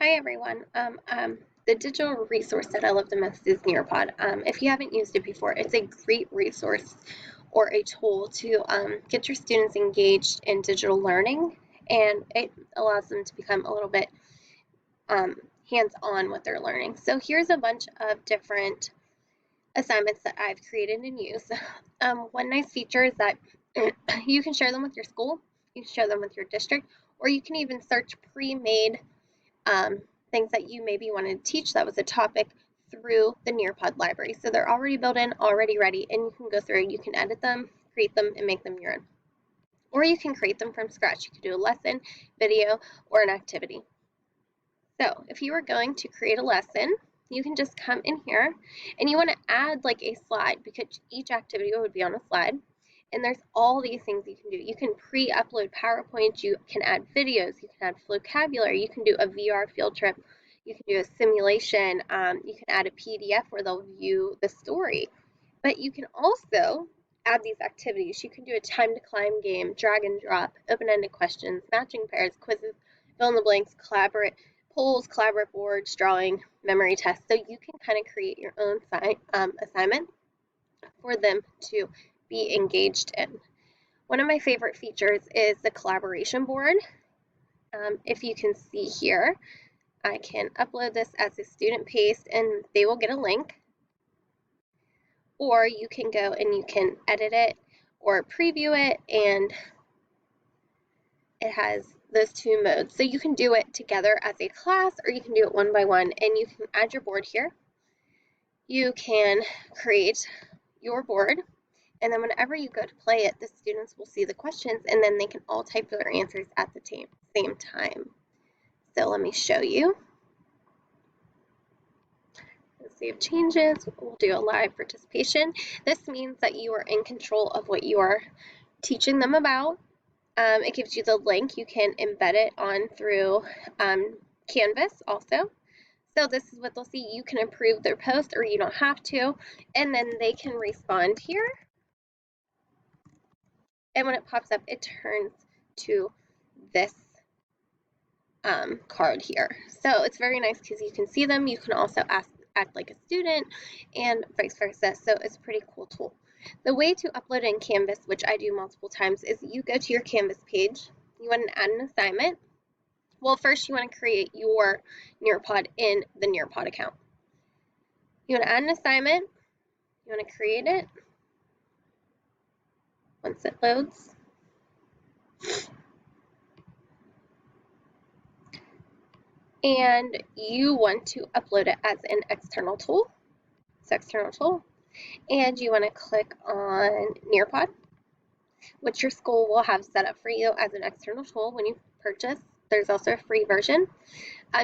Hi everyone. The digital resource that I love the most is Nearpod. If you haven't used it before, it's a great resource or a tool to get your students engaged in digital learning, and it allows them to become a little bit um, hands-on with their learning. So here's a bunch of different assignments that I've created and used. One nice feature is that you can share them with your school, you can share them with your district, or you can even search pre-made um, things that you maybe wanted to teach that was a topic through the Nearpod library. So they're already built in, already ready, and you can go through, you can edit them, create them, and make them your own. Or you can create them from scratch. You can do a lesson, video, or an activity. So if you are going to create a lesson, you can just come in here and you want to add like a slide because each activity would be on a slide. And there's all these things you can do. You can pre-upload PowerPoint, you can add videos, you can add vocabulary, you can do a VR field trip, you can do a simulation, you can add a PDF where they'll view the story. But you can also add these activities. You can do a time to climb game, drag and drop, open-ended questions, matching pairs, quizzes, fill in the blanks, collaborate, polls, collaborate boards, drawing, memory tests. So you can kind of create your own assignment for them to be engaged in. One of my favorite features is the collaboration board. If you can see here, I can upload this as a student paste and they will get a link. Or you can go and you can edit it or preview it, and it has those two modes. So you can do it together as a class or you can do it one by one, and you can add your board here. You can create your board, and then whenever you go to play it, the students will see the questions and then they can all type their answers at the same time. So let me show you. Save changes. We'll do a live participation. This means that you are in control of what you are teaching them about. It gives you the link. You can embed it on through Canvas also. So this is what they'll see. You can approve their post or you don't have to, and then they can respond here. And when it pops up, it turns to this card here. So it's very nice because you can see them. You can also act like a student and vice versa. So it's a pretty cool tool. The way to upload in Canvas, which I do multiple times, is you go to your Canvas page. You want to add an assignment. Well, first you want to create your Nearpod in the Nearpod account. You want to add an assignment. You want to create it once it loads. And you want to upload it as an external tool. It's external tool. And you want to click on Nearpod, which your school will have set up for you as an external tool when you purchase. There's also a free version.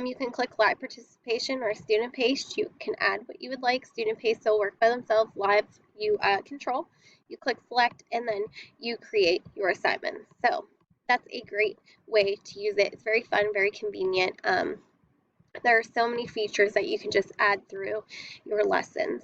You can click live participation or student paste. You can add what you would like. Student paste will work by themselves. Live you control. You click select and then you create your assignment. So that's a great way to use it. It's very fun, very convenient. There are so many features that you can just add through your lessons.